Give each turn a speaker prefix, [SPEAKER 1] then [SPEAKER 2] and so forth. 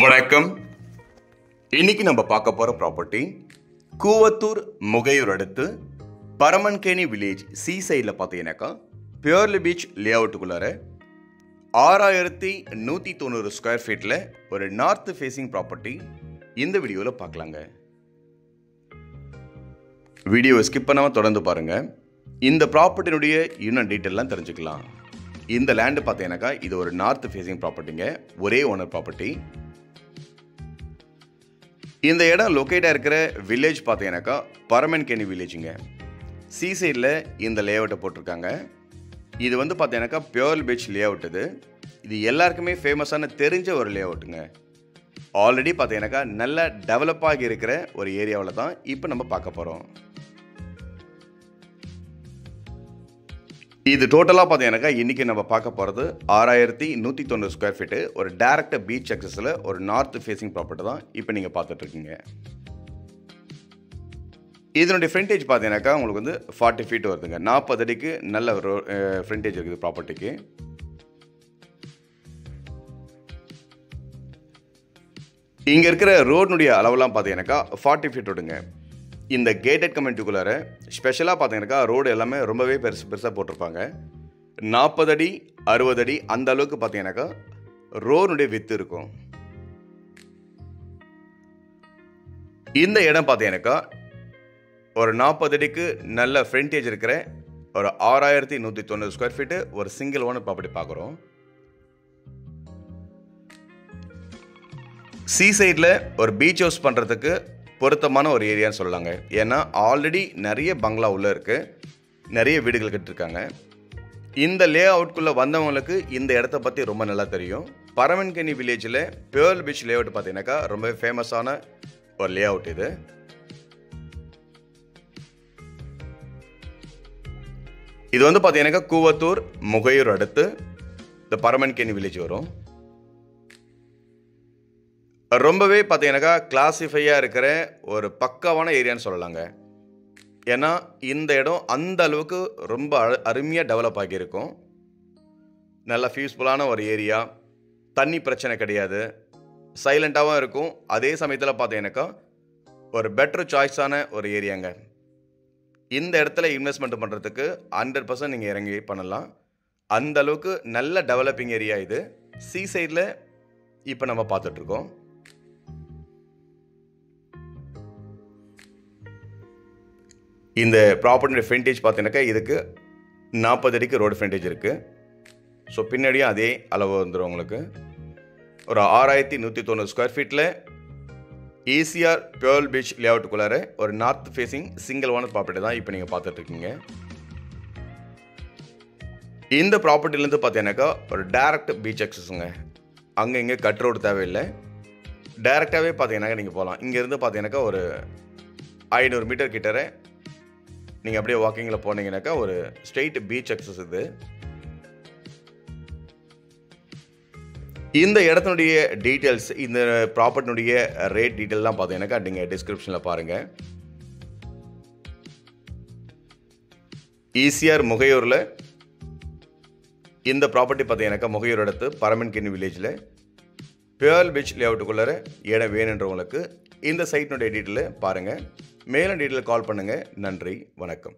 [SPEAKER 1] வணக்கம். இன்னைக்கு நம்ம பார்க்க போற ப்ராப்பர்ட்டி கூவத்தூர் முகையூர் அடுத்து பரமன்கேணி வில்லேஜ் சி சைடில் பார்த்தீங்கன்னாக்கா பியூர்லி பீச் லே அவுட்டுக்குள்ளார 6190 ஸ்கொயர் ஃபீட்டில் ஒரு நார்த் ஃபேஸிங் ப்ராப்பர்ட்டி இந்த வீடியோவில் பார்க்கலாங்க. வீடியோவை ஸ்கிப் பண்ணாமல் தொடர்ந்து பாருங்க. இந்த ப்ராப்பர்ட்டினுடைய இன்னும் டீட்டெயிலாம் தெரிஞ்சுக்கலாம். இந்த லேண்டு பார்த்தீங்கன்னாக்கா இது ஒரு நார்த் ஃபேஸிங் ப்ராப்பர்ட்டிங்க, ஒரே ஓனர் ப்ராப்பர்ட்டி. இந்த இடம் லொக்கேட்டாக இருக்கிற வில்லேஜ் பார்த்தீங்கன்னாக்கா பரமன்கேணி வில்லேஜுங்க. சி சைடில் இந்த லே அவுட்டை போட்டிருக்காங்க. இது வந்து பார்த்தீங்கன்னாக்கா பியூர் பீச் லே அவுட். இது எல்லாருக்குமே ஃபேமஸான தெரிஞ்ச ஒரு லே அவுட்டுங்க. ஆல்ரெடி பார்த்தீங்கன்னாக்கா நல்ல டெவலப் ஆகி இருக்கிற ஒரு ஏரியாவில் தான் இப்போ நம்ம பார்க்க போகிறோம். இது டோட்டலாக பார்த்தீங்கன்னாக்கா இன்றைக்கி நம்ம பார்க்க போகிறது 6190 ஸ்கொயர் ஃபீட்டு ஒரு டேரக்ட் பீச் அக்சஸில் ஒரு நார்த் ஃபேஸிங் ப்ராப்பர்ட்டி தான் இப்போ நீங்கள் பார்த்துட்ருக்கீங்க. இதனுடைய ஃப்ரண்டேஜ் பார்த்தீங்கன்னாக்கா உங்களுக்கு வந்து 40 ஃபீட் வருதுங்க. 40 அடிக்கு நல்ல ஒரு ஃப்ரண்டேஜ் இருக்குது ப்ராப்பர்ட்டிக்கு. இங்கே இருக்கிற ரோடுனுடைய அளவுலாம் பார்த்தீங்கன்னாக்கா 40 ஃபீட் ரோடுங்க. இந்த கேட்டட் கம்யூனிட்டிக்குள்ளார ஸ்பெஷலாக பார்த்தீங்கன்னாக்கா ரோடு எல்லாமே ரொம்பவே பெருசாக போட்டிருப்பாங்க. 40 அடி 60 அடி அந்த அளவுக்கு பார்த்தீங்கன்னாக்கா ரோடுனுடைய வித்து இருக்கும். இந்த இடம் பார்த்தீங்கன்னாக்கா ஒரு 40 அடிக்கு நல்ல ஃப்ரண்டேஜ் இருக்கிற ஒரு 6190 ஸ்கொயர் ஃபீட்டு ஒரு சிங்கிள் ஓனர் ப்ராப்பர்ட்டி பார்க்குறோம். சி சைடில் ஒரு பீச் ஹவுஸ் பண்ணுறதுக்கு பொருத்தமான ஒரு ஏரியான்னு சொல்லலாங்க. ஏன்னா ஆல்ரெடி நிறைய பங்களா உள்ளே இருக்குது, நிறைய வீடுகள் கட்டிருக்காங்க. இந்த லே அவுட்குள்ளே வந்தவங்களுக்கு இந்த இடத்த பற்றி ரொம்ப நல்லா தெரியும். பரமன்கேணி வில்லேஜில் பியூர் பீச் லே அவுட் பார்த்தீங்கன்னாக்கா ரொம்பவே ஃபேமஸான ஒரு லே அவுட் இது. இது வந்து பார்த்தீங்கன்னாக்கா கூவத்தூர் முகையூர் அடுத்து இந்த பரமன்கேணி வில்லேஜ் வரும். ரொம்பவே பார்த்தீங்கன்னாக்கா கிளாசிஃபையாக இருக்கிற ஒரு பக்காவான ஏரியான்னு சொல்லலாங்க. ஏன்னா இந்த இடம் அந்த அளவுக்கு ரொம்ப அருமையாக டெவலப் ஆகியிருக்கும். நல்ல ஃபியூஸ்ஃபுல்லான ஒரு ஏரியா, தண்ணி பிரச்சனை கிடையாது, சைலண்ட்டாகவும் இருக்கும். அதே சமயத்தில் பார்த்தீங்கன்னாக்கா ஒரு பெட்டர் சாய்ஸான ஒரு ஏரியாங்க. இந்த இடத்துல இன்வெஸ்ட்மெண்ட் பண்ணுறதுக்கு 100% நீங்கள் இறங்கி பண்ணலாம். அந்த அளவுக்கு நல்ல டெவலப்பிங் ஏரியா இது. சி சைடில் இப்போ நம்ம பார்த்துட்ருக்கோம். இந்த ப்ராப்பர்ட்டியோட ஃப்ரண்டேஜ் பார்த்தீங்கன்னாக்கா இதுக்கு 40 அடிக்கு ரோடு ஃப்ரண்டேஜ் இருக்குது. ஸோ பின்னாடியும் அதே அளவு வந்துடும் உங்களுக்கு. ஒரு 6190 ஸ்கொயர் ஃபீட்டில் ஈசிஆர் பியூர் பீச் லே அவுட்டுக்குள்ளார ஒரு north facing single owner property தான் இப்போ நீங்கள் பார்த்துட்ருக்கீங்க. இந்த ப்ராப்பர்ட்டிலேருந்து பார்த்தீங்கன்னாக்கா ஒரு டேரக்ட் பீச் அக்சஸுங்க. அங்கே இங்கே கட் ரோடு தேவையில்லை, டேரெக்டாகவே பார்த்தீங்கன்னாக்கா நீங்கள் போகலாம். இங்கேருந்து பார்த்தீங்கன்னாக்கா ஒரு 500 மீட்டர் கிட்டே நீங்கள் அப்படியே வாக்கிங்கில் போனீங்கன்னாக்கா ஒரு ஸ்ட்ரெயிட் பீச் அக்சஸ் இது. இந்த இடத்தினுடைய டீட்டெயில்ஸ், இந்த ப்ராப்பர்ட்டினுடைய ரேட் டீட்டெயிலாம் பார்த்தீங்கன்னாக்கா நீங்கள் டிஸ்கிரிப்ஷனில் பாருங்கள். ஈசிஆர் முகையூரில் இந்த ப்ராப்பர்ட்டி பார்த்தீங்கன்னாக்கா முகையூர் அடுத்து பரமன்கேணி வில்லேஜில் பியூர் பீச் லே அவுட்டுக்குள்ளார இடம் வேணுன்றவங்களுக்கு இந்த சைட்டினுடைய டீட்டெயிலை பாருங்கள். மேலும் டீட்டெயில் கால் பண்ணுங்கள். நன்றி, வணக்கம்.